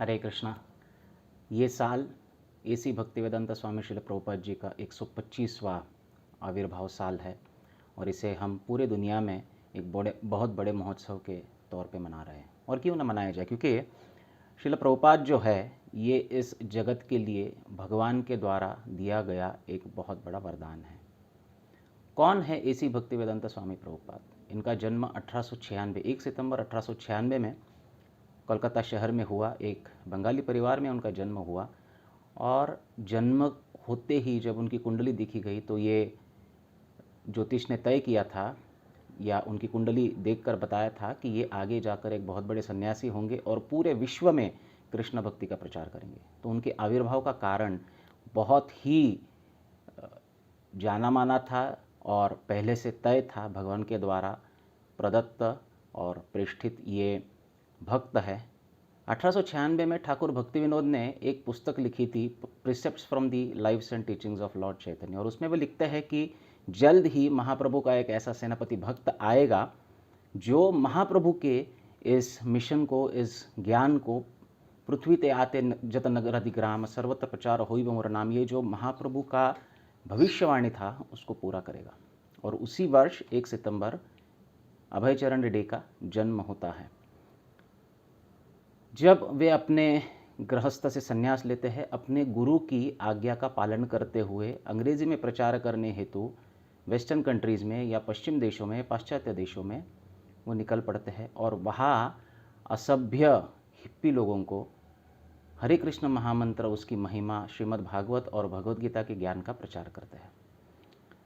हरे कृष्णा। ये साल एसी भक्तिवेदांत स्वामी श्रील प्रभुपाद जी का 125वां आविर्भाव साल है और इसे हम पूरे दुनिया में एक बहुत बड़े महोत्सव के तौर पे मना रहे हैं। और क्यों ना मनाया जाए, क्योंकि श्रील प्रभुपाद जो है ये इस जगत के लिए भगवान के द्वारा दिया गया एक बहुत बड़ा वरदान है। कौन है एसी भक्तिवेदांत स्वामी प्रभुपाद? इनका जन्म 1896 1 सितंबर 1896 में कोलकाता शहर में हुआ। एक बंगाली परिवार में उनका जन्म हुआ और जन्म होते ही जब उनकी कुंडली दिखी गई तो ये ज्योतिष ने तय किया था या उनकी कुंडली देखकर बताया था कि ये आगे जाकर एक बहुत बड़े सन्यासी होंगे और पूरे विश्व में कृष्ण भक्ति का प्रचार करेंगे। तो उनके आविर्भाव का कारण बहुत ही जाना माना था और पहले से तय था, भगवान के द्वारा प्रदत्त और प्रतिष्ठित ये भक्त है। 1896 में ठाकुर भक्ति विनोद ने एक पुस्तक लिखी थी, precepts from the lives and teachings of lord Chaitanya, और उसमें वो लिखते हैं कि जल्द ही महाप्रभु का एक ऐसा सेनापति भक्त आएगा जो महाप्रभु के इस मिशन को, इस ज्ञान को, पृथ्वी ते आते जत नगर अधिग्राम सर्वत्र प्रचार होई मोर नाम, ये जो महाप्रभु का भविष्यवाणी था उसको पूरा करेगा। और उसी वर्ष 1 सितंबर अभयचरण डे का जन्म होता है। जब वे अपने गृहस्थ से संन्यास लेते हैं, अपने गुरु की आज्ञा का पालन करते हुए अंग्रेजी में प्रचार करने हेतु वेस्टर्न कंट्रीज़ में या पश्चिम देशों में, पाश्चात्य देशों में वो निकल पड़ते हैं और वहाँ असभ्य हिप्पी लोगों को हरे कृष्ण महामंत्र, उसकी महिमा, श्रीमद् भागवत और भगवद गीता के ज्ञान का प्रचार करते हैं।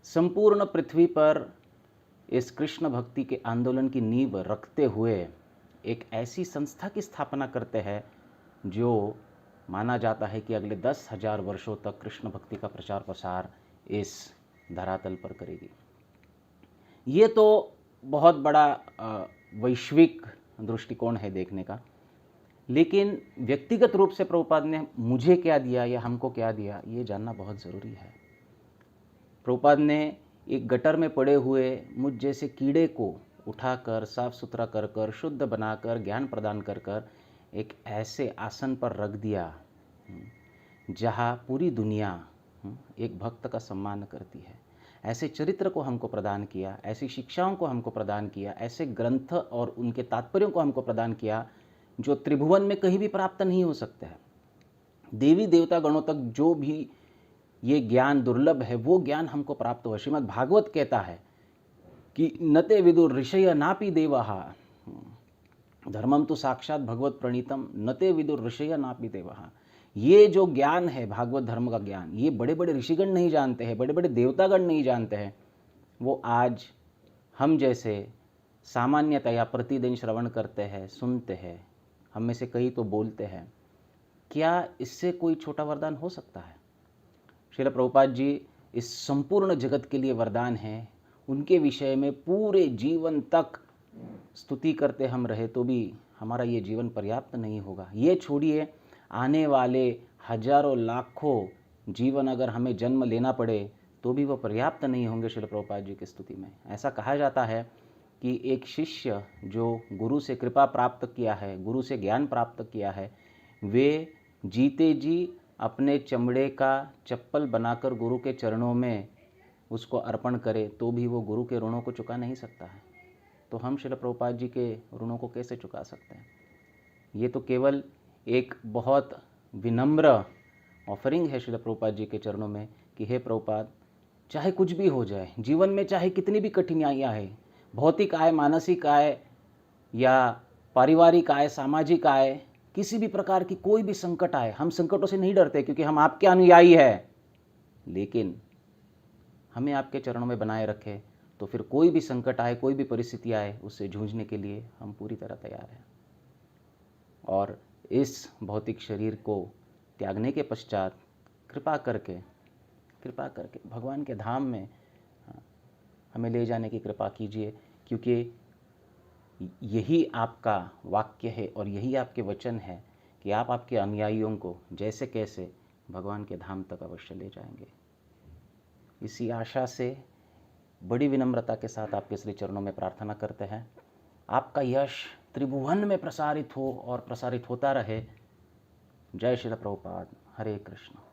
संपूर्ण पृथ्वी पर इस कृष्ण भक्ति के आंदोलन की नींव रखते हुए एक ऐसी संस्था की स्थापना करते हैं जो माना जाता है कि अगले 10,000 वर्षों तक कृष्ण भक्ति का प्रचार प्रसार इस धरातल पर करेगी। ये तो बहुत बड़ा वैश्विक दृष्टिकोण है देखने का, लेकिन व्यक्तिगत रूप से प्रभुपाद ने मुझे क्या दिया या हमको क्या दिया, ये जानना बहुत ज़रूरी है। प्रभुपाद ने एक गटर में पड़े हुए मुझ जैसे कीड़े को उठाकर, साफ सुथरा कर कर, शुद्ध बनाकर, ज्ञान प्रदान कर कर एक ऐसे आसन पर रख दिया जहाँ पूरी दुनिया एक भक्त का सम्मान करती है। ऐसे चरित्र को हमको प्रदान किया, ऐसी शिक्षाओं को हमको प्रदान किया, ऐसे ग्रंथ और उनके तात्पर्यों को हमको प्रदान किया जो त्रिभुवन में कहीं भी प्राप्त नहीं हो सकते हैं। देवी देवता गणों तक जो भी ये ज्ञान दुर्लभ है वो ज्ञान हमको प्राप्त हुआ। श्रीमद् भागवत कहता है कि नते विदुर ऋषय नापि देवः, धर्मम तो साक्षात भगवत प्रणीतम, नते विदुर ऋषय नापि देवः। ये जो ज्ञान है भागवत धर्म का ज्ञान, ये बड़े बड़े ऋषिगण नहीं जानते हैं, बड़े बड़े देवतागण नहीं जानते हैं। वो आज हम जैसे सामान्यतया प्रतिदिन श्रवण करते हैं, सुनते हैं, हम में से कई तो बोलते हैं। क्या इससे कोई छोटा वरदान हो सकता है? श्रील प्रभुपाद जी इस संपूर्ण जगत के लिए वरदान हैं। उनके विषय में पूरे जीवन तक स्तुति करते हम रहे तो भी हमारा ये जीवन पर्याप्त नहीं होगा। ये छोड़िए, आने वाले हजारों लाखों जीवन अगर हमें जन्म लेना पड़े तो भी वो पर्याप्त नहीं होंगे श्रील प्रभुपाद जी की स्तुति में। ऐसा कहा जाता है कि एक शिष्य जो गुरु से कृपा प्राप्त किया है, गुरु से ज्ञान प्राप्त किया है, वे जीते जी अपने चमड़े का चप्पल बनाकर गुरु के चरणों में उसको अर्पण करे तो भी वो गुरु के ऋणों को चुका नहीं सकता है। तो हम श्रील प्रभुपाद जी के ऋणों को कैसे चुका सकते हैं? ये तो केवल एक बहुत विनम्र ऑफरिंग है श्रील प्रभुपाद जी के चरणों में कि हे प्रभुपाद, चाहे कुछ भी हो जाए जीवन में, चाहे कितनी भी कठिनाइयाँ आए, भौतिक आए, मानसिक आए या पारिवारिक आए, सामाजिक आए, किसी भी प्रकार की कोई भी संकट आए, हम संकटों से नहीं डरते क्योंकि हम आपके अनुयायी हैं। लेकिन हमें आपके चरणों में बनाए रखे तो फिर कोई भी संकट आए, कोई भी परिस्थिति आए, उससे जूझने के लिए हम पूरी तरह तैयार हैं। और इस भौतिक शरीर को त्यागने के पश्चात कृपा करके भगवान के धाम में हमें ले जाने की कृपा कीजिए, क्योंकि यही आपका वाक्य है और यही आपके वचन है कि आप आपके अनुयायियों को जैसे कैसे भगवान के धाम तक अवश्य ले जाएंगे। इसी आशा से बड़ी विनम्रता के साथ आपके श्री चरणों में प्रार्थना करते हैं, आपका यश त्रिभुवन में प्रसारित हो और प्रसारित होता रहे। जय श्रील प्रभुपाद। हरे कृष्ण।